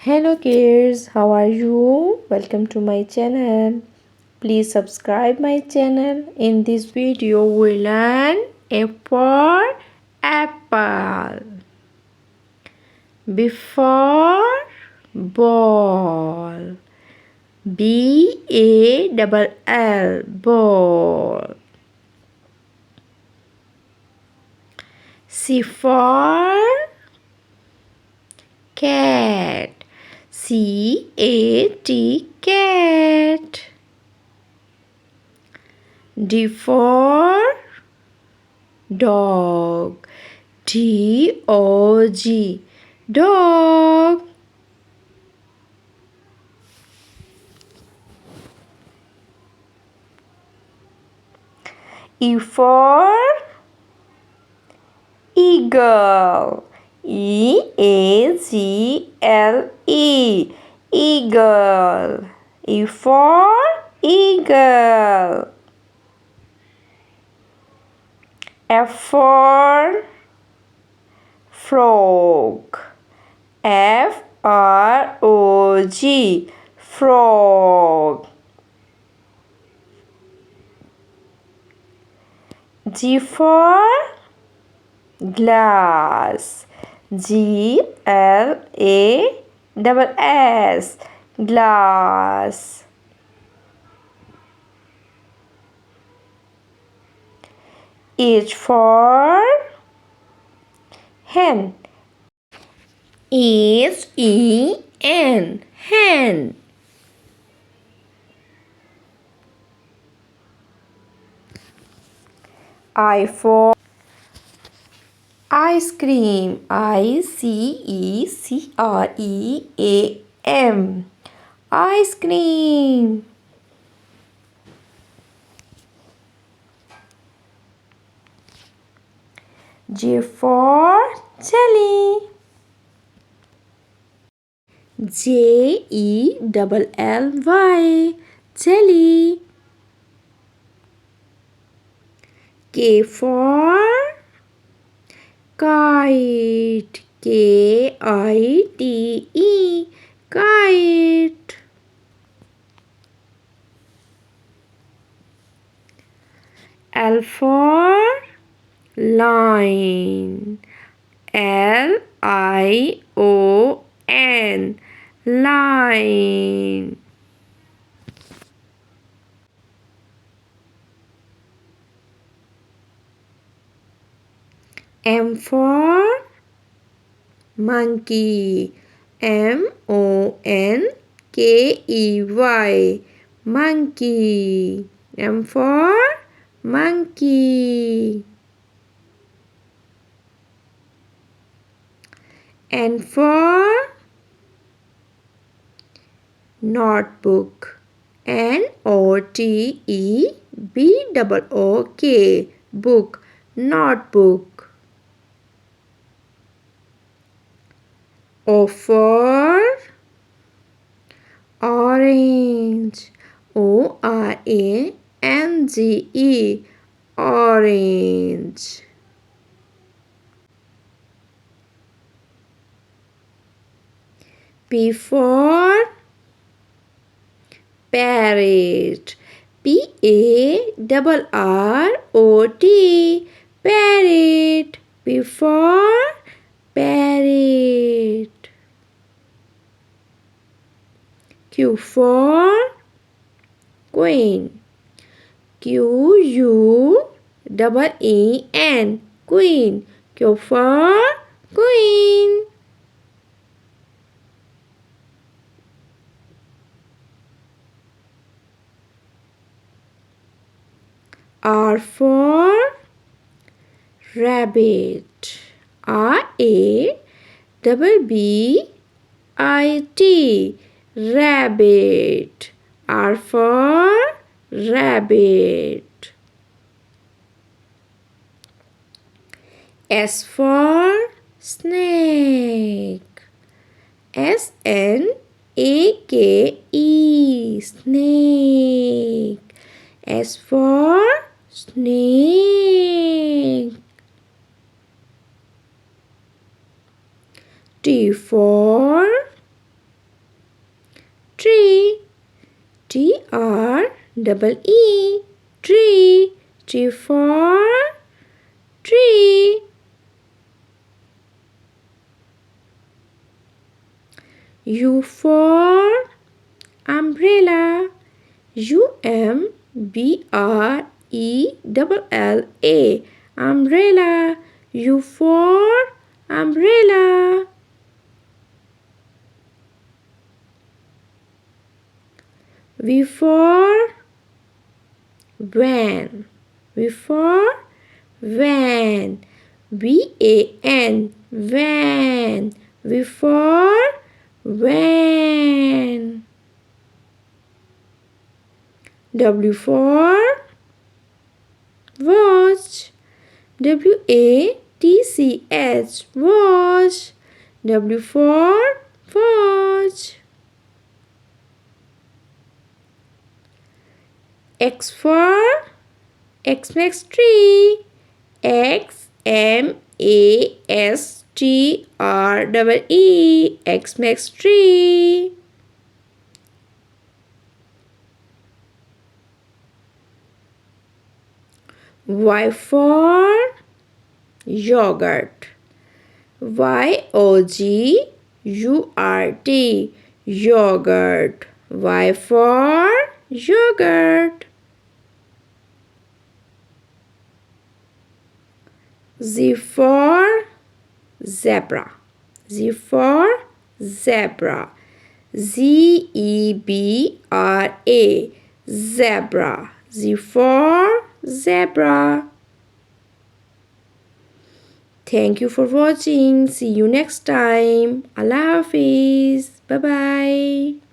Hello kids, how are you? Welcome to my channel. Please subscribe my channel. In this video we learn A for apple. B for ball. B-A-double-L ball. C for cat. C-A-T cat. D for dog. D-O-G dog. E for eagle. E-A-G-L-E eagle. E for eagle. F for frog. F-R-O-G frog. G for glass. G-L-A-S-S glass. H for hen. H-E-N hen. I for ice cream. I-C-E-C-R-E-A-M ice cream. J for jelly. J-E-L-L-Y jelly. K for kite. K-I-T-E kite. L for line. L-I-O-N line. M for monkey. M-O-N-K-E-Y monkey. M for monkey. N for notebook. N-O-T-E-B-O-O-K book notebook. O for orange. O-R-A-N-G-E orange. P for parrot. P-A-R-R-O-T parrot. P for parrot. Q for queen. Q-U-E-E-N queen. Q for queen. R for rabbit. R-A-B-B-I-T rabbit. R for rabbit. S for snake. S-N-A-K-E snake. S for snake. T for double E, tree. T for tree. U for umbrella. UMBRELLA. Umbrella. U for umbrella. V for van. V for van. VAN. Van. V for van. W for watch. WATCH. Watch. W for watch. X for Xmas tree. XMASTREE. Xmas tree. Y for yogurt. YOGURT. Yogurt. Y for yogurt. Z for zebra. Z for zebra. ZEBRA. Zebra. Z for zebra. Thank you for watching. See you next time. Allah Hafiz. Bye bye.